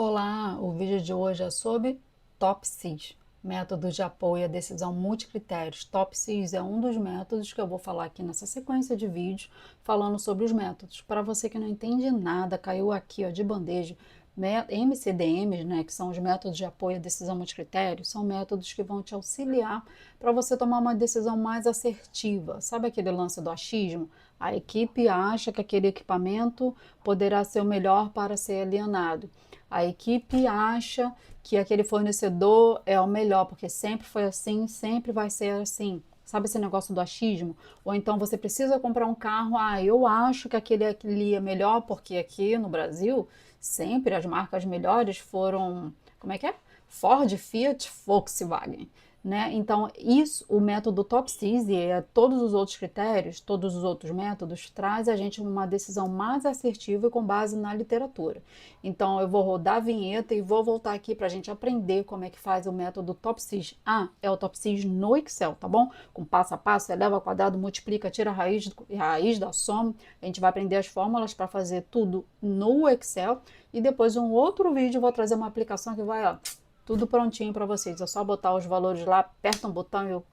Olá, o vídeo de hoje é sobre TOPSIS, método de apoio à decisão multicritérios. TOPSIS é um dos métodos que eu vou falar aqui nessa sequência de vídeos, falando sobre os métodos. Para você que não entende nada, caiu aqui ó, de bandeja, MCDMs, né, que são os métodos de apoio à decisão multicritérios, são métodos que vão te auxiliar para você tomar uma decisão mais assertiva. Sabe aquele lance do achismo? A equipe acha que aquele equipamento poderá ser o melhor para ser alienado. A equipe acha que aquele fornecedor é o melhor, porque sempre foi assim, sempre vai ser assim. Sabe esse negócio do achismo? Ou então você precisa comprar um carro, eu acho que aquele ali é melhor, porque aqui no Brasil sempre as marcas melhores foram, como é que é? Ford, Fiat, Volkswagen. Né? Então, isso, o método TOPSIS e todos os outros critérios, todos os outros métodos, traz a gente uma decisão mais assertiva e com base na literatura. Então, eu vou rodar a vinheta e vou voltar aqui para a gente aprender como é que faz o método TOPSIS. É o TOPSIS no Excel, tá bom? Com passo a passo, eleva ao quadrado, multiplica, tira a raiz da soma. A gente vai aprender as fórmulas para fazer tudo no Excel. E depois, um outro vídeo, eu vou trazer uma aplicação que vai, ó, tudo prontinho para vocês. É só botar os valores lá, aperta um botão e o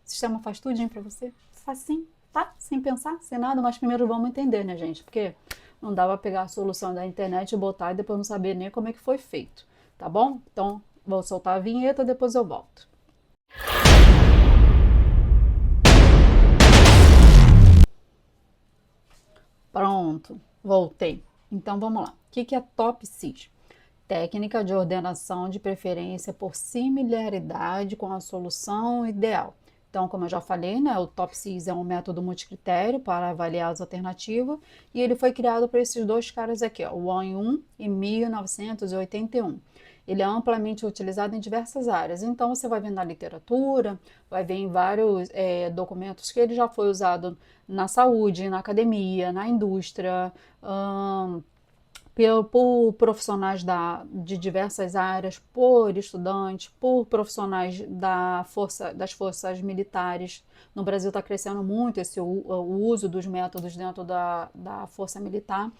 sistema faz tudinho para você. Facinho, tá? Sem pensar, sem nada. Mas primeiro vamos entender, né, gente? Porque não dá para pegar a solução da internet e botar e depois não saber nem como é que foi feito. Tá bom? Então, vou soltar a vinheta, depois eu volto. Pronto, voltei. Então vamos lá. O que é TOPSIS? Técnica de ordenação de preferência por similaridade com a solução ideal. Então, como eu já falei, né, o TOPSIS é um método multicritério para avaliar as alternativas e ele foi criado por esses dois caras aqui, ó, o Wang 1 em 1981. Ele é amplamente utilizado em diversas áreas. Então, você vai ver na literatura, vai ver em vários documentos que ele já foi usado na saúde, na academia, na indústria, por profissionais de diversas áreas, por estudantes, por profissionais das forças militares. No Brasil está crescendo muito o uso dos métodos dentro da força militar.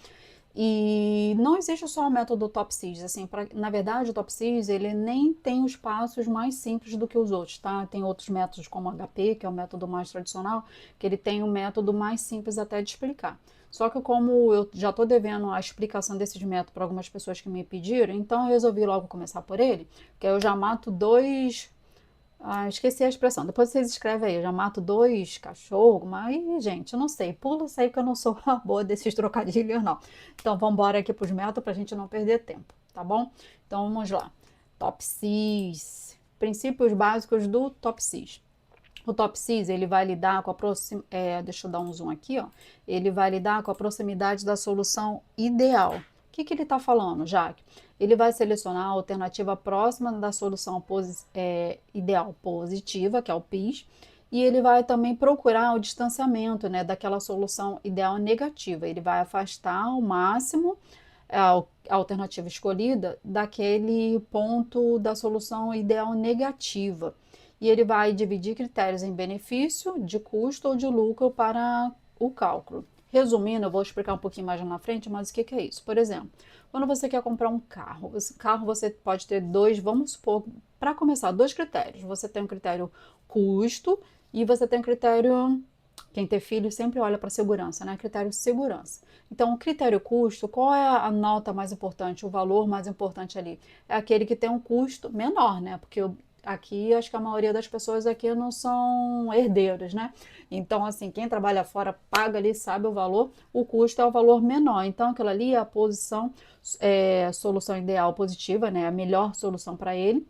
E não existe só o método TOPSIS, assim, na verdade o TOPSIS ele nem tem os passos mais simples do que os outros, tá? Tem outros métodos como o HP, que é o método mais tradicional, que ele tem um método mais simples até de explicar. Só que como eu já estou devendo a explicação desses métodos para algumas pessoas que me pediram, então eu resolvi logo começar por ele, que aí eu já mato dois. Esqueci a expressão. Depois vocês escrevem aí, eu já mato dois cachorros, mas, gente, eu não sei. Pula isso aí que eu não sou a boa desses trocadilhos, não. Então vamos embora aqui para os métodos para a gente não perder tempo, tá bom? Então vamos lá. TOPSIS. Princípios básicos do TOPSIS. O TOPSIS, ele vai lidar com a deixa eu dar um zoom aqui, ó. Ele vai lidar com a proximidade da solução ideal. O que ele está falando, Jaque? Ele vai selecionar a alternativa próxima da solução ideal positiva, que é o PIS, e ele vai também procurar o distanciamento, né, daquela solução ideal negativa. Ele vai afastar ao máximo a alternativa escolhida daquele ponto da solução ideal negativa. E ele vai dividir critérios em benefício, de custo ou de lucro para o cálculo. Resumindo, eu vou explicar um pouquinho mais na frente, mas o que é isso? Por exemplo, quando você quer comprar um carro, esse carro você pode ter dois, vamos supor, para começar, dois critérios. Você tem um critério custo e você tem um critério. Quem tem filho sempre olha para segurança, né? Critério segurança. Então, o critério custo, qual é a nota mais importante, o valor mais importante ali? É aquele que tem um custo menor, né? Porque aqui acho que a maioria das pessoas aqui não são herdeiros, né? Então, assim, quem trabalha fora paga ali, sabe o valor, o custo é o valor menor. Então, aquilo ali é a solução ideal positiva, né? A melhor solução para ele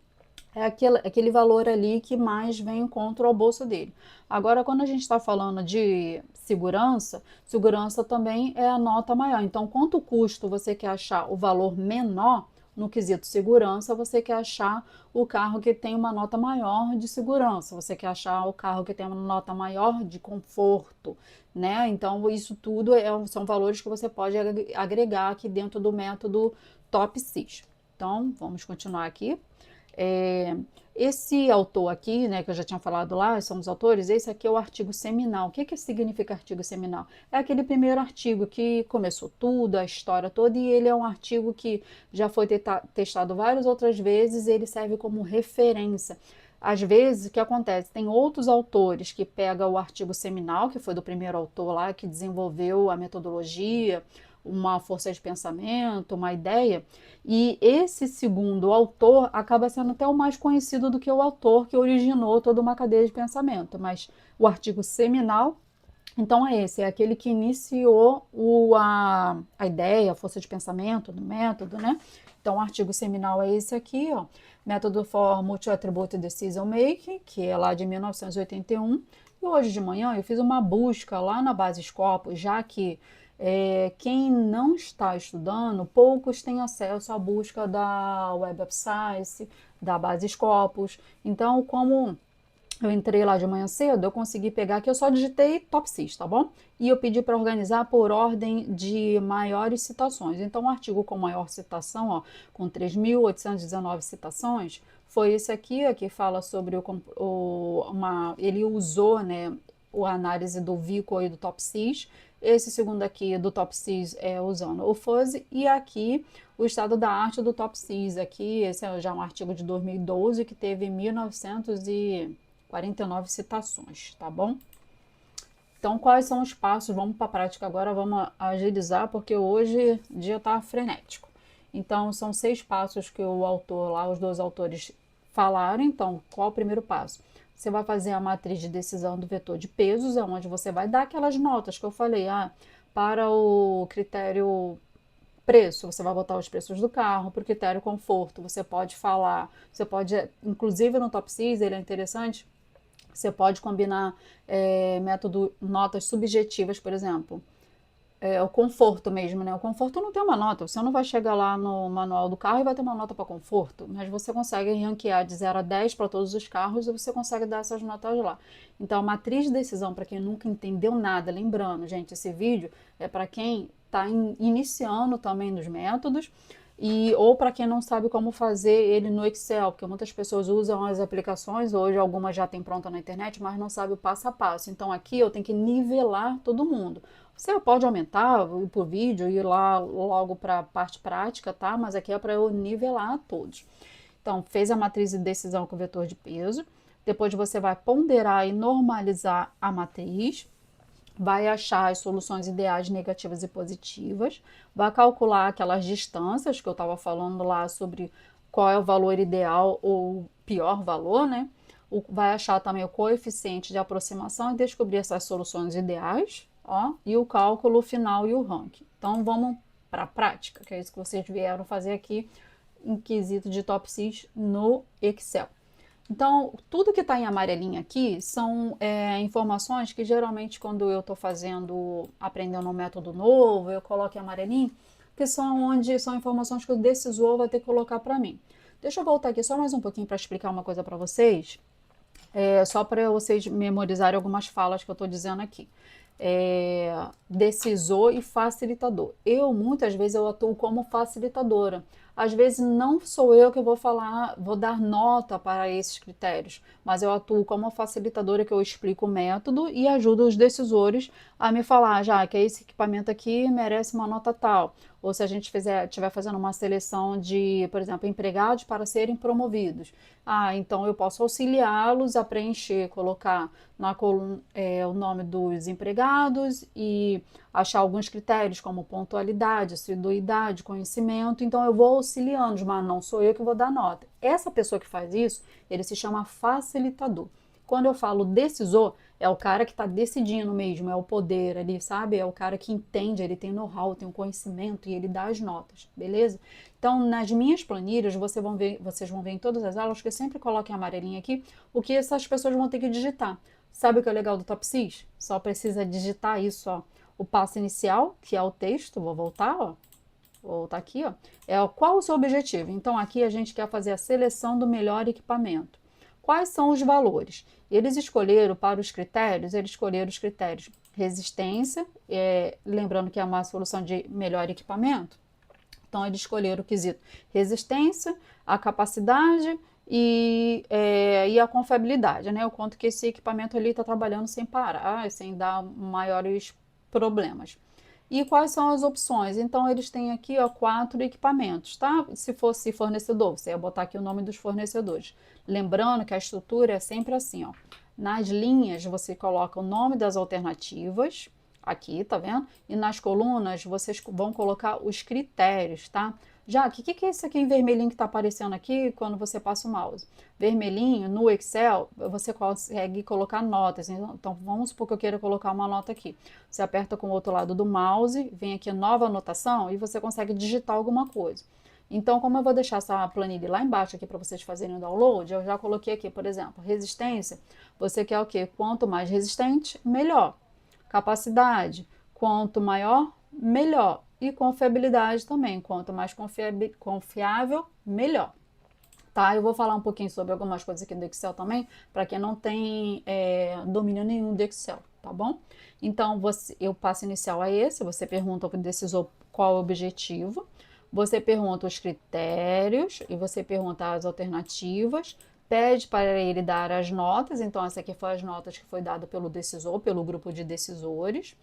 é aquele valor ali que mais vem contra o bolso dele. Agora, quando a gente está falando de segurança, segurança também é a nota maior. Então, quanto custo você quer achar o valor menor no quesito segurança, você quer achar o carro que tem uma nota maior de segurança, você quer achar o carro que tem uma nota maior de conforto, né? Então, isso tudo são valores que você pode agregar aqui dentro do método TOPSIS. Então, vamos continuar aqui. É, esse autor aqui, né, que eu já tinha falado lá, são os autores, esse aqui é o artigo seminal. O que que significa artigo seminal? É aquele primeiro artigo que começou tudo, a história toda, e ele é um artigo que já foi testado várias outras vezes, ele serve como referência. Às vezes, o que acontece? Tem outros autores que pegam o artigo seminal, que foi do primeiro autor lá, que desenvolveu a metodologia, uma força de pensamento, uma ideia, e esse segundo autor acaba sendo até o mais conhecido do que o autor que originou toda uma cadeia de pensamento. Mas o artigo seminal, então é esse, é aquele que iniciou a ideia, a força de pensamento do método, né? Então o artigo seminal é esse aqui, ó, Método for Multi-Attribute Decision Making, que é lá de 1981. E hoje de manhã eu fiz uma busca lá na base Scopus, já que quem não está estudando, poucos têm acesso à busca da Web of Science, da base Scopus. Então, como eu entrei lá de manhã cedo, eu consegui pegar aqui, eu só digitei top 6, tá bom? E eu pedi para organizar por ordem de maiores citações. Então, o artigo com maior citação, ó, com 3.819 citações, foi esse aqui, ó, que fala sobre ele usou, né, a análise do VICO e do top 6. Esse segundo aqui do top 6 é usando o fuzzy, e aqui o estado da arte do top 6. Aqui, esse é já um artigo de 2012 que teve 1949 citações, tá bom? Então, quais são os passos? Vamos para a prática agora, vamos agilizar, porque hoje o dia está frenético. Então, são 6 passos que o autor lá, os dois autores falaram. Então, qual é o primeiro passo? Você vai fazer a matriz de decisão do vetor de pesos, é onde você vai dar aquelas notas que eu falei. Para o critério preço, você vai botar os preços do carro. Para o critério conforto, você pode falar, você pode, inclusive no top 6, ele é interessante, você pode combinar método notas subjetivas, por exemplo. O conforto mesmo, né? O conforto não tem uma nota. Você não vai chegar lá no manual do carro e vai ter uma nota para conforto, mas você consegue ranquear de 0 a 10 para todos os carros e você consegue dar essas notas lá. Então, a matriz de decisão, para quem nunca entendeu nada, lembrando, gente, esse vídeo é para quem está iniciando também nos métodos, ou para quem não sabe como fazer ele no Excel, porque muitas pessoas usam as aplicações, hoje algumas já tem pronta na internet, mas não sabe o passo a passo. Então aqui eu tenho que nivelar todo mundo. Você pode aumentar, ir por vídeo, ir lá logo para a parte prática, tá? Mas aqui é para eu nivelar todos. Então, fez a matriz de decisão com o vetor de peso. Depois você vai ponderar e normalizar a matriz, vai achar as soluções ideais, negativas e positivas, vai calcular aquelas distâncias que eu estava falando lá sobre qual é o valor ideal ou pior valor, né? Vai achar também o coeficiente de aproximação e descobrir essas soluções ideais, ó, e o cálculo final e o ranking. Então vamos para a prática, que é isso que vocês vieram fazer aqui em quesito de top 6 no Excel. Então, tudo que está em amarelinho aqui são informações que geralmente quando eu estou aprendendo um método novo, eu coloco em amarelinho, que são onde são informações que o decisor vai ter que colocar para mim. Deixa eu voltar aqui só mais um pouquinho para explicar uma coisa para vocês, só para vocês memorizarem algumas falas que eu estou dizendo aqui. Decisor e facilitador. Muitas vezes, eu atuo como facilitadora. Às vezes não sou eu que vou falar, vou dar nota para esses critérios, mas eu atuo como facilitadora, que eu explico o método e ajudo os decisores a me falar, já que esse equipamento aqui merece uma nota tal. Ou se a gente estiver fazendo uma seleção de, por exemplo, empregados para serem promovidos. Então eu posso auxiliá-los a preencher, colocar na coluna o nome dos empregados e achar alguns critérios como pontualidade, assiduidade, conhecimento. Então eu vou auxiliando, mas não sou eu que vou dar nota. Essa pessoa que faz isso, ele se chama facilitador. Quando eu falo decisor, é o cara que está decidindo mesmo, é o poder ali, sabe? É o cara que entende, ele tem know-how, tem um conhecimento e ele dá as notas, beleza? Então, nas minhas planilhas, vocês vão ver em todas as aulas que eu sempre coloco em amarelinho aqui o que essas pessoas vão ter que digitar. Sabe o que é legal do Top 6? Só precisa digitar isso, ó. O passo inicial, que é o texto, vou voltar, ó. Vou voltar aqui, ó. Qual o seu objetivo? Então, aqui a gente quer fazer a seleção do melhor equipamento. Quais são os valores? Eles escolheram os critérios resistência, lembrando que é uma solução de melhor equipamento, Então, eles escolheram o quesito resistência, a capacidade e a confiabilidade, né? O quanto que esse equipamento ali está trabalhando sem parar, sem dar maiores problemas. E quais são as opções? Então, eles têm aqui, ó, 4 equipamentos, tá? Se fosse fornecedor, você ia botar aqui o nome dos fornecedores. Lembrando que a estrutura é sempre assim, ó. Nas linhas, você coloca o nome das alternativas, aqui, tá vendo? E nas colunas, vocês vão colocar os critérios, tá? Já, o que é isso aqui em vermelhinho que está aparecendo aqui quando você passa o mouse? Vermelhinho, no Excel, você consegue colocar notas. Então, vamos supor que eu queira colocar uma nota aqui. Você aperta com o outro lado do mouse, vem aqui nova anotação e você consegue digitar alguma coisa. Então, como eu vou deixar essa planilha lá embaixo aqui para vocês fazerem o download, eu já coloquei aqui, por exemplo, resistência. Você quer o quê? Quanto mais resistente, melhor. Capacidade, quanto maior, melhor. E confiabilidade também, quanto mais confiável, melhor. Tá? Eu vou falar um pouquinho sobre algumas coisas aqui do Excel também, para quem não tem domínio nenhum do Excel, tá bom? Então, o passo inicial é esse, você pergunta ao decisor qual é o objetivo, você pergunta os critérios e você pergunta as alternativas, pede para ele dar as notas, então essa aqui foi as notas que foi dada pelo decisor, pelo grupo de decisores.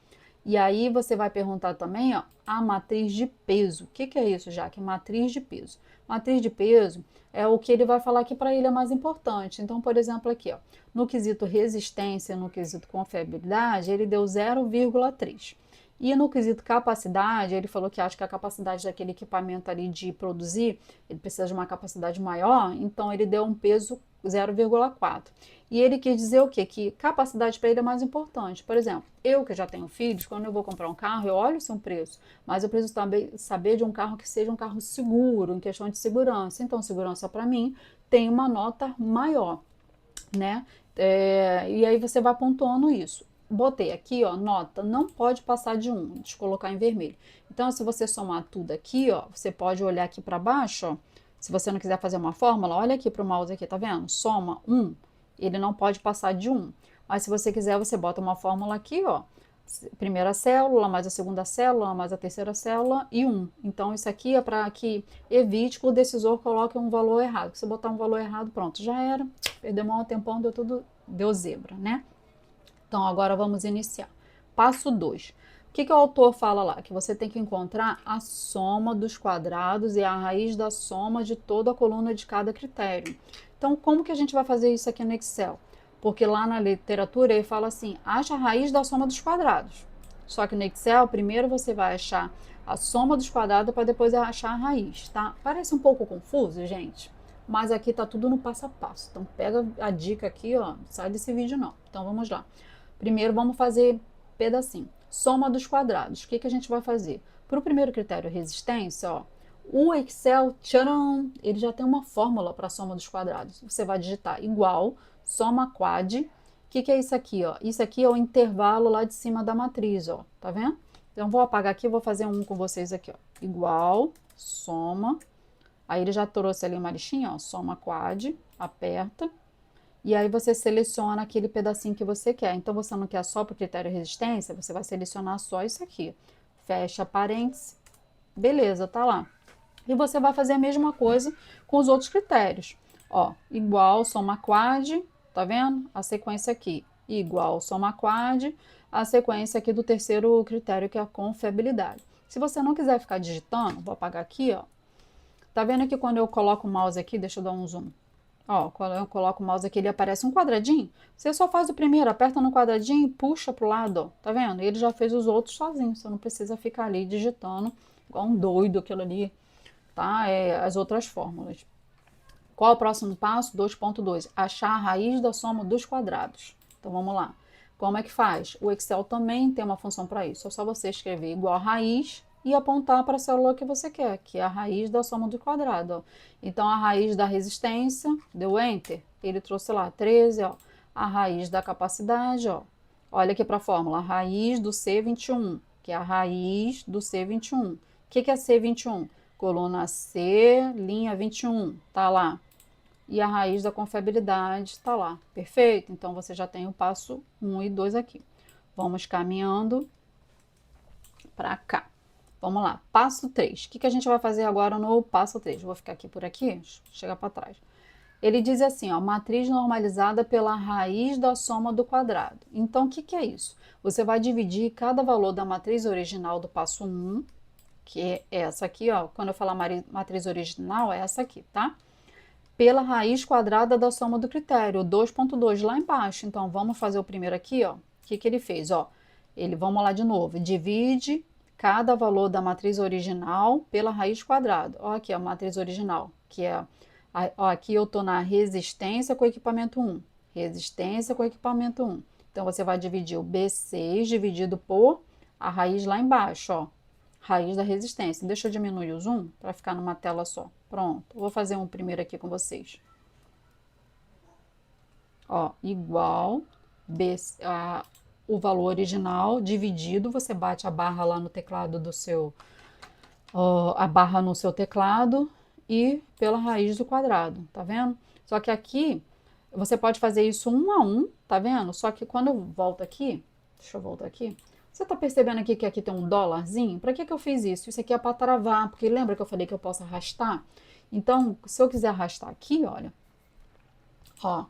E aí você vai perguntar também, ó, a matriz de peso. O que é isso, Jaque? Matriz de peso. Matriz de peso é o que ele vai falar que para ele é mais importante. Então, por exemplo, aqui, ó, no quesito resistência, no quesito confiabilidade, ele deu 0,3. E no quesito capacidade, ele falou que acha que a capacidade daquele equipamento ali de produzir, ele precisa de uma capacidade maior, então ele deu um peso 0,4. E ele quis dizer o quê? Que capacidade para ele é mais importante. Por exemplo, eu que já tenho filhos, quando eu vou comprar um carro, eu olho o seu preço, mas eu preciso também saber de um carro que seja um carro seguro, em questão de segurança. Então, segurança para mim tem uma nota maior, né? E aí você vai pontuando isso. Botei aqui, ó, nota, não pode passar de 1, deixa eu colocar em vermelho. Então, se você somar tudo aqui, ó, você pode olhar aqui para baixo, ó, se você não quiser fazer uma fórmula, olha aqui para o mouse aqui, tá vendo? Soma 1, ele não pode passar de 1. Mas se você quiser, você bota uma fórmula aqui, ó, primeira célula, mais a segunda célula, mais a terceira célula e 1. Então, isso aqui é para que evite que o decisor coloque um valor errado. Se você botar um valor errado, pronto, já era. Perdeu um tempão, deu zebra, né? Então, agora vamos iniciar. Passo 2. O que o autor fala lá? Que você tem que encontrar a soma dos quadrados e a raiz da soma de toda a coluna de cada critério. Então, como que a gente vai fazer isso aqui no Excel? Porque lá na literatura ele fala assim, acha a raiz da soma dos quadrados. Só que no Excel, primeiro você vai achar a soma dos quadrados para depois achar a raiz, tá? Parece um pouco confuso, gente, mas aqui tá tudo no passo a passo. Então, pega a dica aqui, ó, sai desse vídeo não. Então, vamos lá. Primeiro, vamos fazer pedacinho. Soma dos quadrados. O que a gente vai fazer? Para o primeiro critério, resistência, ó, o Excel, tcharam, ele já tem uma fórmula para a soma dos quadrados. Você vai digitar igual, soma quad. O que é isso aqui, ó? Isso aqui é o intervalo lá de cima da matriz, ó. Tá vendo? Então, vou apagar aqui, vou fazer um com vocês aqui, ó. Igual, soma. Aí ele já trouxe ali uma listinha, ó. Soma quad, aperta. E aí você seleciona aquele pedacinho que você quer. Então, você não quer só para o critério resistência, você vai selecionar só isso aqui. Fecha parênteses. Beleza, tá lá. E você vai fazer a mesma coisa com os outros critérios. Ó, igual, soma quad, tá vendo? A sequência aqui. Igual, soma quad, a sequência aqui do terceiro critério, que é a confiabilidade. Se você não quiser ficar digitando, vou apagar aqui, ó. Tá vendo que quando eu coloco o mouse aqui, deixa eu dar um zoom. Ó, quando eu coloco o mouse aqui, ele aparece um quadradinho. Você só faz o primeiro, aperta no quadradinho e puxa pro lado, ó. Tá vendo? Ele já fez os outros sozinho. Você não precisa ficar ali digitando igual um doido aquilo ali, tá? As outras fórmulas. Qual é o próximo passo? 2.2. Achar a raiz da soma dos quadrados. Então, vamos lá. Como é que faz? O Excel também tem uma função para isso. É só você escrever igual a raiz e apontar para a célula que você quer, que é a raiz da soma do quadrado. Ó. Então, a raiz da resistência, deu Enter, ele trouxe lá 13, ó. A raiz da capacidade, ó. Olha aqui para a fórmula, a raiz do C21, que é a raiz do C21. O que é C21? Coluna C, linha 21, tá lá. E a raiz da confiabilidade tá lá. Perfeito? Então, você já tem o passo 1 e 2 aqui. Vamos caminhando para cá. Vamos lá, passo 3. O que a gente vai fazer agora no passo 3? Vou ficar aqui por aqui, chegar para trás. Ele diz assim, ó, matriz normalizada pela raiz da soma do quadrado. Então, o que é isso? Você vai dividir cada valor da matriz original do passo 1, que é essa aqui, ó. Quando eu falar matriz original, é essa aqui, tá? Pela raiz quadrada da soma do critério, o 2,2 lá embaixo. Então, vamos fazer o primeiro aqui, ó. O que ele fez, ó? Vamos lá de novo, divide cada valor da matriz original pela raiz quadrada. Ó, aqui a matriz original, que é, ó, aqui eu tô na resistência com equipamento 1. Resistência com equipamento 1. Então, você vai dividir o B6 dividido por a raiz lá embaixo, ó. Raiz da resistência. Deixa eu diminuir o zoom para ficar numa tela só. Pronto. Vou fazer um primeiro aqui com vocês. Ó, igual B, o valor original dividido, você bate a barra lá no teclado do seu, a barra no seu teclado e pela raiz do quadrado, tá vendo? Só que aqui, você pode fazer isso um a um, tá vendo? Só que quando eu volto aqui, deixa eu voltar aqui, você tá percebendo aqui que aqui tem um dólarzinho? Pra que eu fiz isso? Isso aqui é para travar, porque lembra que eu falei que eu posso arrastar? Então, se eu quiser arrastar aqui, olha, ó,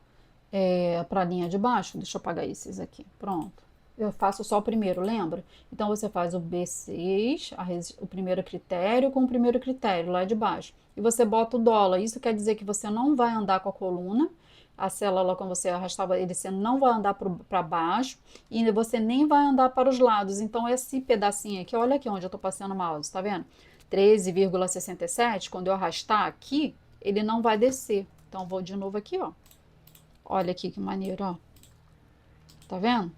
para a linha de baixo, deixa eu apagar esses aqui, pronto. Eu faço só o primeiro, lembra? Então, você faz o B6, o primeiro critério com o primeiro critério lá de baixo. E você bota o dólar. Isso quer dizer que você não vai andar com a coluna. A célula, quando você arrastava ele, você não vai andar para baixo e você nem vai andar para os lados. Então, esse pedacinho aqui, olha aqui onde eu estou passando o mouse, tá vendo? 13,67, quando eu arrastar aqui, ele não vai descer. Então, vou de novo aqui, ó. Olha aqui que maneiro, ó. Tá vendo?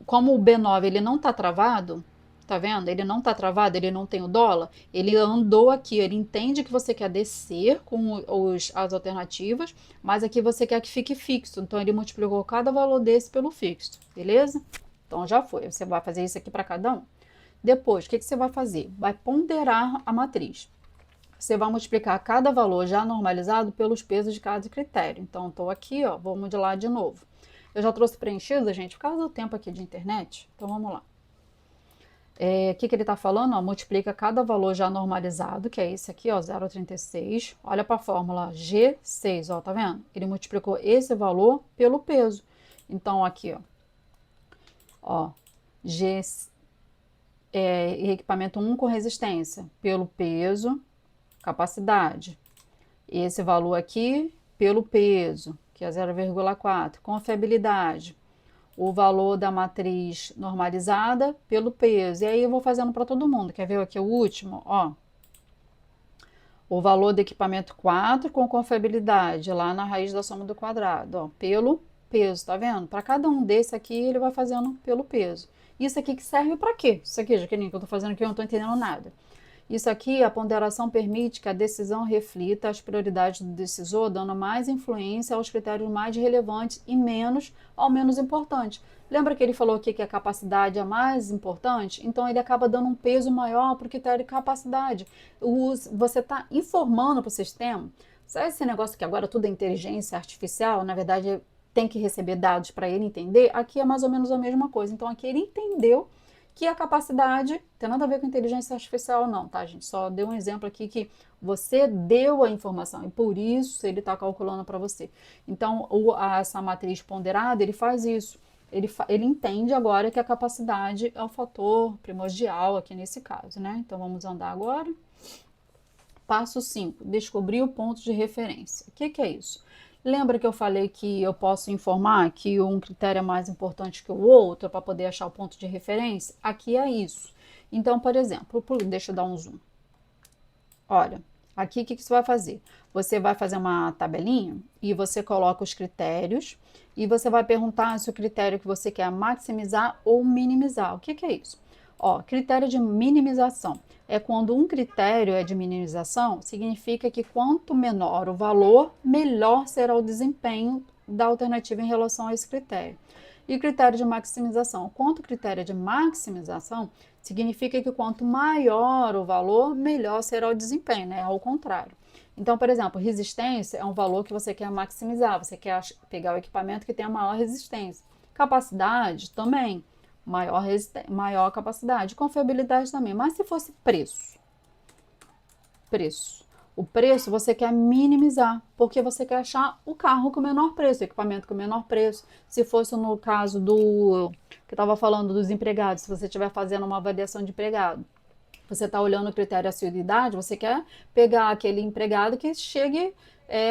Como o B9 ele não tá travado, tá vendo? Ele não tá travado, ele não tem o dólar, ele andou aqui, ele entende que você quer descer com as alternativas, mas aqui você quer que fique fixo, então ele multiplicou cada valor desse pelo fixo, beleza? Então já foi, você vai fazer isso aqui para cada um. Depois, o que você vai fazer? Vai ponderar a matriz. Você vai multiplicar cada valor já normalizado pelos pesos de cada critério. Então, estou aqui, ó, vou modular de novo. Eu já trouxe preenchido, gente, por causa do tempo aqui de internet. Então, vamos lá. O que ele está falando? Ó, multiplica cada valor já normalizado, que é esse aqui, ó, 0,36. Olha para a fórmula G6, ó, tá vendo? Ele multiplicou esse valor pelo peso. Então, aqui, ó G, equipamento 1 com resistência, pelo peso, capacidade. Esse valor aqui pelo peso, que é 0,4. Confiabilidade. O valor da matriz normalizada pelo peso. E aí eu vou fazendo para todo mundo. Quer ver aqui o último? Ó. O valor do equipamento 4 com confiabilidade, lá na raiz da soma do quadrado, ó, pelo peso, tá vendo? Para cada um desse aqui, ele vai fazendo pelo peso. Isso aqui que serve para quê? Isso aqui, Jaqueline, que eu tô fazendo aqui, eu não tô entendendo nada. Isso aqui, a ponderação permite que a decisão reflita as prioridades do decisor, dando mais influência aos critérios mais relevantes e menos ao menos importante. Lembra que ele falou aqui que a capacidade é mais importante? Então, ele acaba dando um peso maior para o critério de capacidade. Você está informando para o sistema. Sabe esse negócio que agora tudo é inteligência artificial? Na verdade, tem que receber dados para ele entender? Aqui é mais ou menos a mesma coisa. Então, aqui ele entendeu que a capacidade tem nada a ver com inteligência artificial não, tá, gente? Só deu um exemplo aqui que você deu a informação e por isso ele está calculando para você. Então, essa matriz ponderada, ele faz isso. Ele entende agora que a capacidade é o fator primordial aqui nesse caso, né? Então, vamos andar agora. Passo 5, descobrir o ponto de referência. O que é isso? Lembra que eu falei que eu posso informar que um critério é mais importante que o outro para poder achar o ponto de referência? Aqui é isso. Então, por exemplo, deixa eu dar um zoom. Olha, aqui o que você vai fazer? Você vai fazer uma tabelinha e você coloca os critérios e você vai perguntar se o critério que você quer maximizar ou minimizar. O que é isso? Ó, critério de minimização. É quando um critério é de minimização, significa que quanto menor o valor, melhor será o desempenho da alternativa em relação a esse critério. E critério de maximização. Quanto critério de maximização, significa que quanto maior o valor, melhor será o desempenho, né? Ao contrário. Então, por exemplo, resistência é um valor que você quer maximizar, você quer pegar o equipamento que tem a maior resistência. Capacidade também. maior capacidade. Confiabilidade também. Mas se fosse preço. O preço você quer minimizar, porque você quer achar o carro com o menor preço, o equipamento com o menor preço. Se fosse no caso do que eu estava falando dos empregados, se você estiver fazendo uma avaliação de empregado, você está olhando o critério assiduidade, você quer pegar aquele empregado que chegue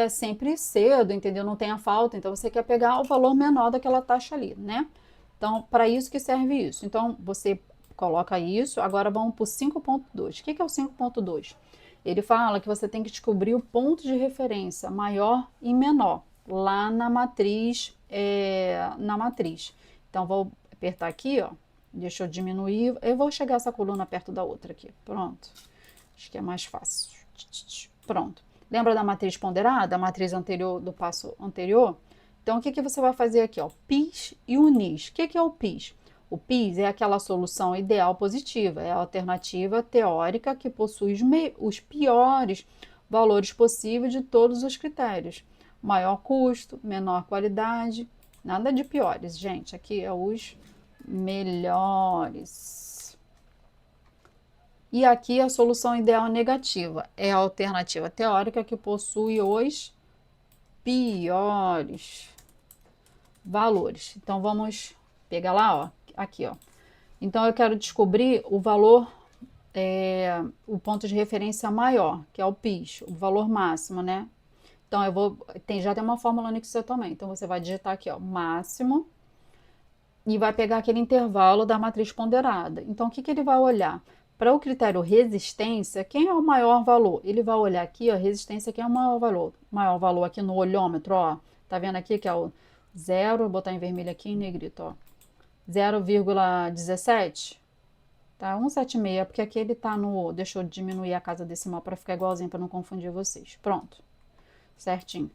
sempre cedo, entendeu? Não tenha falta, então você quer pegar o valor menor daquela taxa ali, né? Então, para isso que serve isso. Então, você coloca isso, agora vamos para o 5.2. O que é o 5.2? Ele fala que você tem que descobrir o ponto de referência maior e menor lá na matriz, Então, vou apertar aqui, ó. Deixa eu diminuir. Eu vou chegar essa coluna perto da outra aqui. Pronto. Acho que é mais fácil. Pronto. Lembra da matriz ponderada? A matriz anterior, do passo anterior? Então, o que você vai fazer aqui? Ó? PIS e UNIS. O que é o PIS? O PIS é aquela solução ideal positiva. É a alternativa teórica que possui os piores valores possíveis de todos os critérios. Maior custo, menor qualidade. Nada de piores, gente. Aqui é os melhores. E aqui a solução ideal negativa é a alternativa teórica que possui os piores valores. Então vamos pegar lá, ó, aqui, ó. Então eu quero descobrir o valor, o ponto de referência maior, que é o PIS, o valor máximo, né? Então já tem uma fórmula no Excel também. Então você vai digitar aqui, ó, máximo e vai pegar aquele intervalo da matriz ponderada. Então, o que ele vai olhar? Para o critério resistência, quem é o maior valor? Ele vai olhar aqui, ó, resistência, quem é o maior valor? Maior valor aqui no olhômetro, ó. Tá vendo aqui que é o 0, vou botar em vermelho aqui em negrito, ó. 0,17? Tá, 176, porque aqui ele tá no... Deixa eu diminuir a casa decimal para ficar igualzinho, para não confundir vocês. Pronto. Certinho.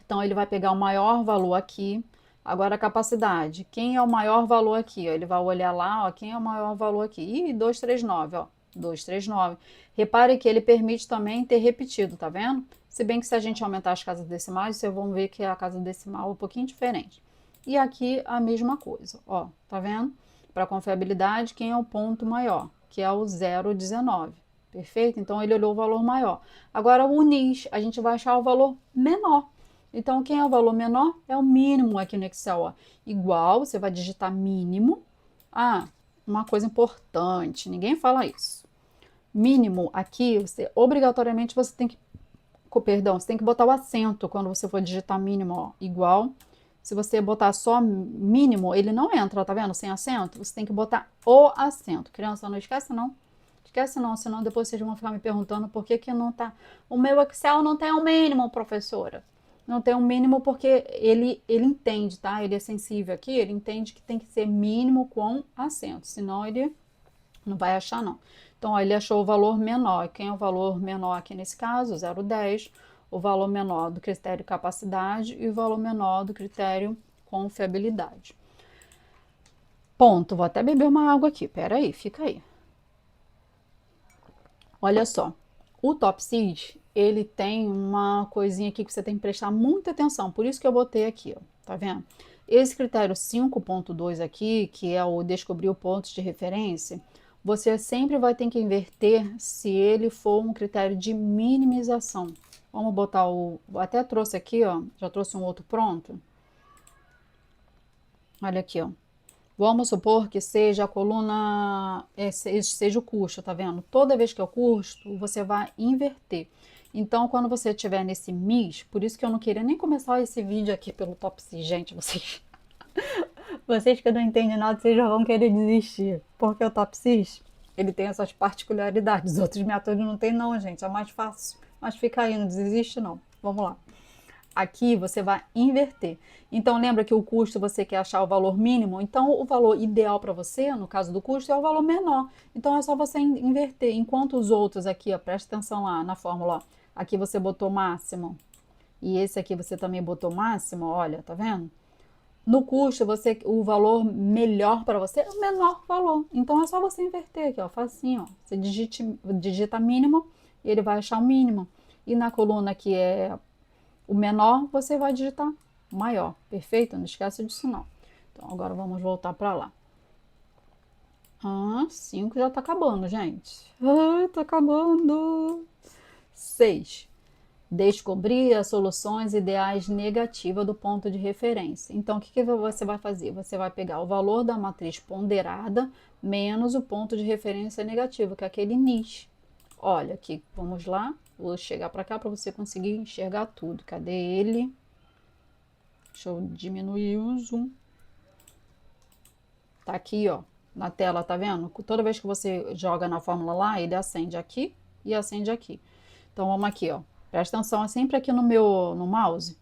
Então, ele vai pegar o maior valor aqui. Agora, a capacidade. Quem é o maior valor aqui? Ó? Ele vai olhar lá, ó, quem é o maior valor aqui? Ih, 239, ó. 239. Repare que ele permite também ter repetido, tá vendo? Se bem que se a gente aumentar as casas decimais, vocês vão ver que a casa decimal é um pouquinho diferente. E aqui a mesma coisa, ó, tá vendo? Para confiabilidade, quem é o ponto maior? Que é o 0,19. Perfeito? Então, ele olhou o valor maior. Agora, o UNIS, a gente vai achar o valor menor. Então, quem é o valor menor? É o mínimo aqui no Excel, ó. Igual, você vai digitar mínimo. Ah, uma coisa importante, ninguém fala isso. Mínimo aqui, obrigatoriamente você tem que, perdão, você tem que botar o acento quando você for digitar mínimo, ó. Igual, se você botar só mínimo, ele não entra, tá vendo? Sem acento, você tem que botar o acento. Criança, não esquece não. Esquece não, senão depois vocês vão ficar me perguntando por que não tá... O meu Excel não tem o mínimo, professora. Não tem um mínimo porque ele entende, tá? Ele é sensível aqui, ele entende que tem que ser mínimo com acento, senão ele não vai achar não. Então, ó, ele achou o valor menor. Quem é o valor menor aqui nesse caso? 0,10. O valor menor do critério capacidade e o valor menor do critério confiabilidade. Ponto. Vou até beber uma água aqui. Pera aí, fica aí. Olha só. O TOPSIS, ele tem uma coisinha aqui que você tem que prestar muita atenção, por isso que eu botei aqui, ó, tá vendo? Esse critério 5.2 aqui, que é o descobrir o ponto de referência, você sempre vai ter que inverter se ele for um critério de minimização. Vamos botar até trouxe aqui, ó, já trouxe um outro pronto. Olha aqui, ó. Vamos supor que seja a coluna, seja o custo, tá vendo? Toda vez que é o custo, você vai inverter. Então, quando você estiver nesse MIS, por isso que eu não queria nem começar esse vídeo aqui pelo TOPSIS, gente, vocês que não entendem nada, vocês já vão querer desistir. Porque o TOPSIS, ele tem essas particularidades, os outros métodos não tem não, gente, é mais fácil. Mas fica aí, não desiste não. Vamos lá. Aqui você vai inverter. Então, lembra que o custo você quer achar o valor mínimo? Então, o valor ideal para você, no caso do custo, é o valor menor. Então, é só você inverter. Enquanto os outros aqui, ó, presta atenção lá na fórmula, ó, aqui você botou máximo. E esse aqui você também botou máximo, olha, tá vendo? No custo, o valor melhor para você é o menor valor. Então, é só você inverter aqui, ó, facinho, ó. Você digita mínimo e ele vai achar o mínimo. E na coluna que é o menor, você vai digitar maior, perfeito? Não esquece disso não. Então, agora vamos voltar para lá. Ah, 5 já tá acabando, gente. Ah, tá acabando. 6. Descobrir as soluções ideais negativas do ponto de referência. Então, o que, que você vai fazer? Você vai pegar o valor da matriz ponderada menos o ponto de referência negativo, que é aquele nis. Olha aqui, vamos lá. Vou chegar para cá para você conseguir enxergar tudo. Cadê ele? Deixa eu diminuir o zoom. Tá aqui, ó, na tela, tá vendo? Toda vez que você joga na fórmula lá, ele acende aqui e acende aqui. Então vamos aqui, ó. Presta atenção, é sempre aqui no mouse.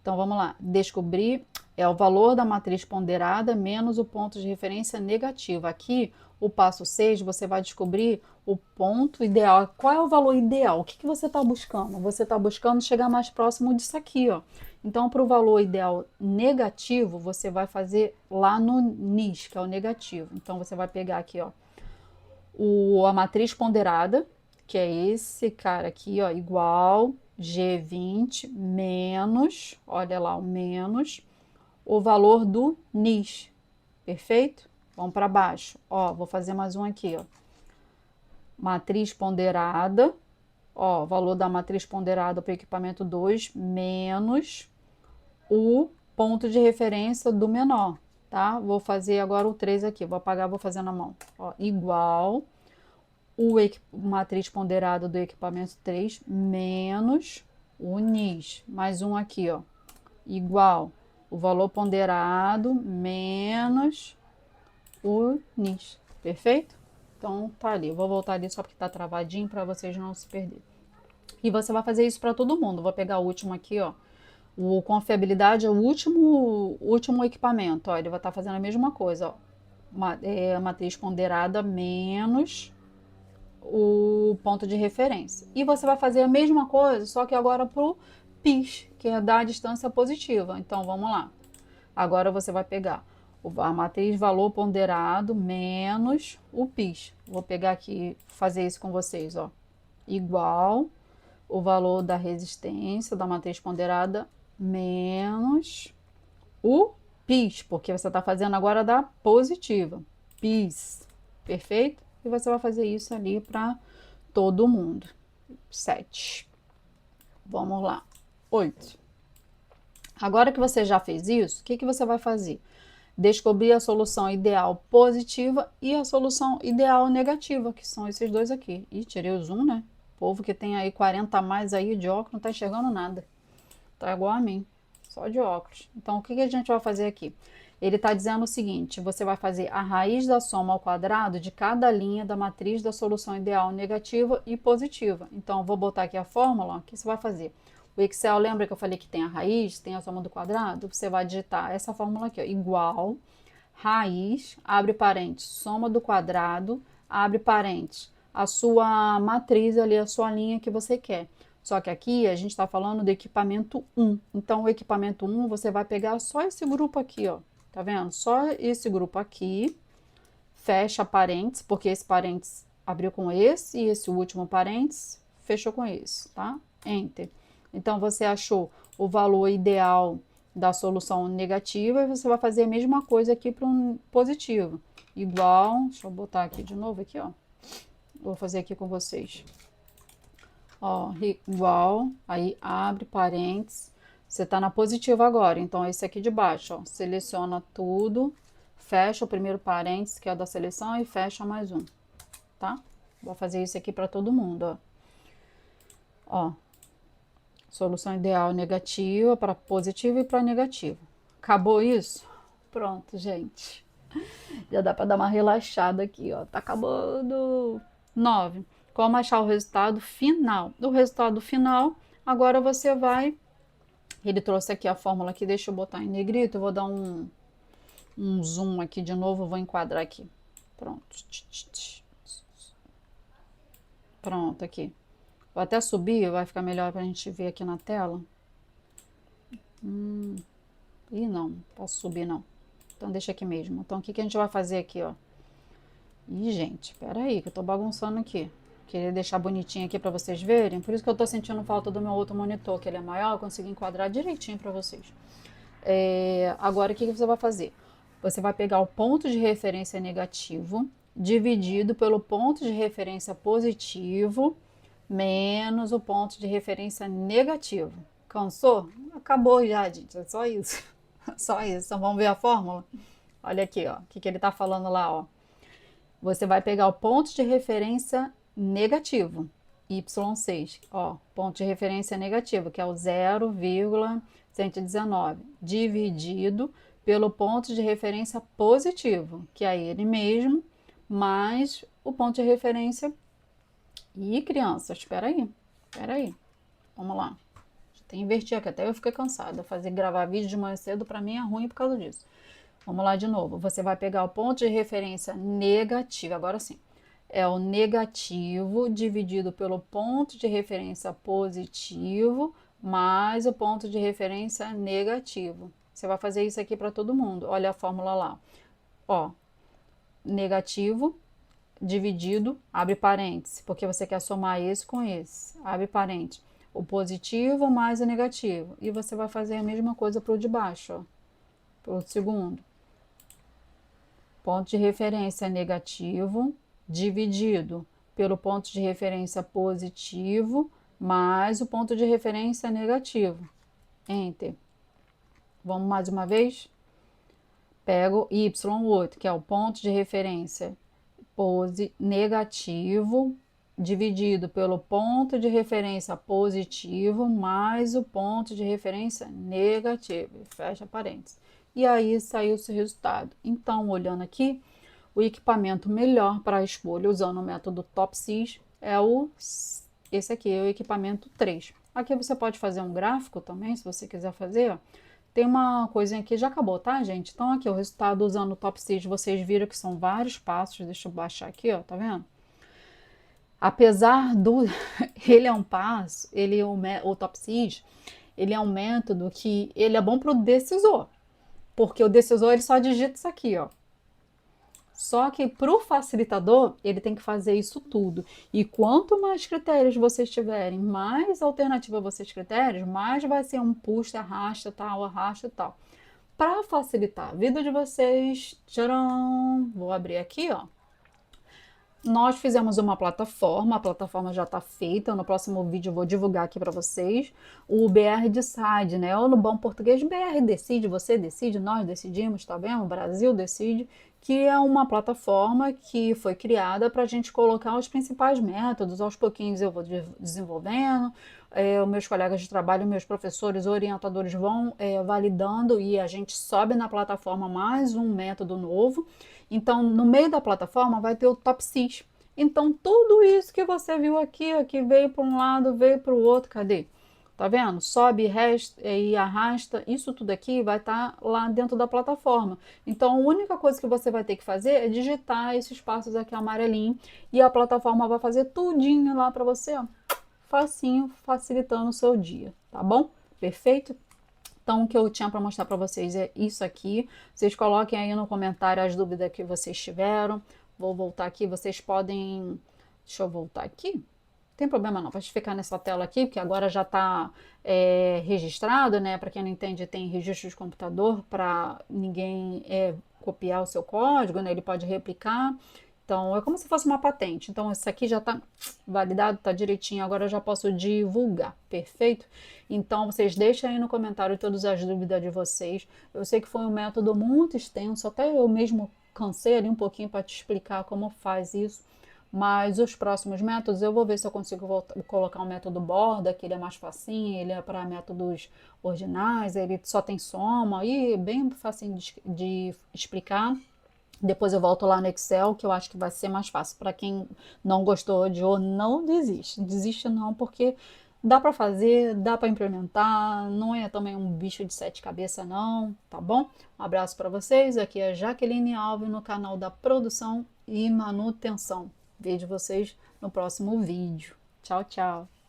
Então vamos lá. Descobrir é o valor da matriz ponderada menos o ponto de referência negativo. Aqui, o passo 6, você vai descobrir o ponto ideal. Qual é o valor ideal? O que, que você está buscando? Você está buscando chegar mais próximo disso aqui, ó. Então, para o valor ideal negativo, você vai fazer lá no nis, que é o negativo. Então, você vai pegar aqui, ó, a matriz ponderada, que é esse cara aqui, ó, igual G20 menos, olha lá, o menos, o valor do nis, perfeito? Vamos para baixo, ó, vou fazer mais um aqui, ó. Matriz ponderada, ó, valor da matriz ponderada para o equipamento 2 menos o ponto de referência do menor, tá? Vou fazer agora o 3 aqui, vou apagar, vou fazer na mão, ó, igual matriz ponderada do equipamento 3 menos o nis. Mais um aqui, ó. Igual o valor ponderado menos o nis. Perfeito? Então tá ali. Eu vou voltar ali só porque tá travadinho para vocês não se perderem. E você vai fazer isso para todo mundo. Vou pegar o último aqui, ó. O confiabilidade é o último equipamento. Ó, ele vai estar fazendo a mesma coisa, ó. Matriz ponderada menos o ponto de referência. E você vai fazer a mesma coisa, só que agora para o PIS, que é da distância positiva. Então vamos lá. Agora você vai pegar a matriz valor ponderado menos o PIS. Vou pegar aqui, fazer isso com vocês, ó. Igual o valor da resistência da matriz ponderada menos o PIS, porque você está fazendo agora da positiva. PIS, perfeito? E você vai fazer isso ali para todo mundo. 7. Vamos lá. 8. Agora que você já fez isso, o que, que você vai fazer? Descobrir a solução ideal positiva e a solução ideal negativa, que são esses dois aqui. Ih, tirei o zoom, né? O povo que tem aí 40 a mais aí de óculos não tá enxergando nada. Tá igual a mim, só de óculos. Então, o que, que a gente vai fazer aqui? Ele está dizendo o seguinte: você vai fazer a raiz da soma ao quadrado de cada linha da matriz da solução ideal negativa e positiva. Então, eu vou botar aqui a fórmula. O que você vai fazer? O Excel, lembra que eu falei que tem a raiz, tem a soma do quadrado? Você vai digitar essa fórmula aqui, ó, igual raiz, abre parênteses, soma do quadrado, abre parênteses, a sua matriz ali, a sua linha que você quer. Só que aqui a gente está falando do equipamento 1. Então, o equipamento 1, você vai pegar só esse grupo aqui, ó. Tá vendo? Só esse grupo aqui. Fecha parênteses, porque esse parênteses abriu com esse e esse último parênteses fechou com esse, tá? Enter. Então, você achou o valor ideal da solução negativa e você vai fazer a mesma coisa aqui para um positivo. Igual, deixa eu botar aqui de novo aqui, ó. Vou fazer aqui com vocês. Ó, igual, aí abre parênteses. Você tá na positiva agora, então esse aqui de baixo, ó. Seleciona tudo, fecha o primeiro parênteses, que é o da seleção, e fecha mais um, tá? Vou fazer isso aqui para todo mundo, ó. Ó, solução ideal negativa para positiva e para negativa. Acabou isso? Pronto, gente. Já dá para dar uma relaxada aqui, ó. Tá acabando. 9. Como achar o resultado final? O resultado final, agora você vai. Ele trouxe aqui a fórmula aqui, deixa eu botar em negrito. Eu vou dar um zoom aqui de novo, vou enquadrar aqui. Pronto. Pronto, aqui. Vou até subir, vai ficar melhor pra gente ver aqui na tela. Ih, não posso subir não. Então deixa aqui mesmo. Então o que, que a gente vai fazer aqui, ó? Ih, gente, pera aí que eu tô bagunçando aqui. Queria deixar bonitinho aqui pra vocês verem. Por isso que eu tô sentindo falta do meu outro monitor, que ele é maior, eu consegui enquadrar direitinho pra vocês. Agora o que, que você vai fazer? Você vai pegar o ponto de referência negativo dividido pelo ponto de referência positivo menos o ponto de referência negativo. Cansou? Acabou já, gente. É só isso. Só isso. Então vamos ver a fórmula? Olha aqui, ó. O que ele está falando lá, ó. Você vai pegar o ponto de referência negativo, y6, ó, ponto de referência negativo, que é o 0,119, dividido pelo ponto de referência positivo, que é ele mesmo, mais o ponto de referência. Ih, crianças, espera aí, vamos lá. Tem que invertir aqui, até eu fiquei cansada. Gravar vídeo de manhã cedo para mim é ruim por causa disso. Vamos lá de novo. Você vai pegar o ponto de referência negativo, agora sim. É o negativo dividido pelo ponto de referência positivo mais o ponto de referência negativo. Você vai fazer isso aqui para todo mundo. Olha a fórmula lá. Ó, negativo dividido, abre parênteses, porque você quer somar esse com esse. Abre parênteses. O positivo mais o negativo. E você vai fazer a mesma coisa para o de baixo, ó. Para o segundo. Ponto de referência negativo dividido pelo ponto de referência positivo mais o ponto de referência negativo. Enter. Vamos mais uma vez? Pego y8, que é o ponto de referência negativo dividido pelo ponto de referência positivo mais o ponto de referência negativo. Fecha parênteses. E aí saiu o seu resultado. Então, olhando aqui, o equipamento melhor para a escolha usando o método TOPSIS é esse aqui, é o equipamento 3. Aqui você pode fazer um gráfico também, se você quiser fazer. Tem uma coisinha aqui, já acabou, tá, gente? Então, aqui o resultado usando o TOPSIS, vocês viram que são vários passos. Deixa eu baixar aqui, ó, tá vendo? Apesar do... ele é um passo, o TOPSIS, ele é um método que ele é bom para o decisor. Porque o decisor, ele só digita isso aqui, ó. Só que para o facilitador, ele tem que fazer isso tudo. E quanto mais critérios vocês tiverem, mais alternativa vocês critérios, mais vai ser um puxa, arrasta, tal, arrasta, tal. Para facilitar a vida de vocês, tcharam, vou abrir aqui, ó. Nós fizemos uma plataforma, a plataforma já está feita. No próximo vídeo eu vou divulgar aqui para vocês o BR Decide, né? Ou no bom português, BR Decide, você decide, nós decidimos, tá vendo? O Brasil decide, que é uma plataforma que foi criada para a gente colocar os principais métodos. Aos pouquinhos eu vou desenvolvendo, os meus colegas de trabalho, meus professores, orientadores vão validando e a gente sobe na plataforma mais um método novo. Então, no meio da plataforma vai ter o TOPSIS. Então, tudo isso que você viu aqui, ó, que veio para um lado, veio para o outro, cadê? Tá vendo? Sobe e arrasta, isso tudo aqui vai estar lá dentro da plataforma. Então, a única coisa que você vai ter que fazer é digitar esses passos aqui amarelinho e a plataforma vai fazer tudinho lá para você, ó. Facinho, facilitando o seu dia, tá bom? Perfeito? Então, o que eu tinha para mostrar para vocês é isso aqui. Vocês coloquem aí no comentário as dúvidas que vocês tiveram. Vou voltar aqui, vocês podem... Deixa eu voltar aqui. Não tem problema não, pode ficar nessa tela aqui, porque agora já está registrado, né? Para quem não entende, tem registro de computador para ninguém copiar o seu código, né? Ele pode replicar. Então, é como se fosse uma patente. Então, isso aqui já está validado, está direitinho. Agora eu já posso divulgar, perfeito? Então, vocês deixem aí no comentário todas as dúvidas de vocês. Eu sei que foi um método muito extenso, até eu mesmo cansei ali um pouquinho para te explicar como faz isso. Mas os próximos métodos, eu vou ver se eu consigo colocar um método borda, que ele é mais facinho, ele é para métodos ordinais, ele só tem soma, e é bem facinho de explicar. Depois eu volto lá no Excel, que eu acho que vai ser mais fácil. Para quem não gostou de ou não desiste. Desiste não, porque dá para fazer, dá para implementar, não é também um bicho de sete cabeças não, tá bom? Um abraço para vocês, aqui é Jaqueline Alves no canal da Produção e Manutenção. Vejo vocês no próximo vídeo. Tchau, tchau!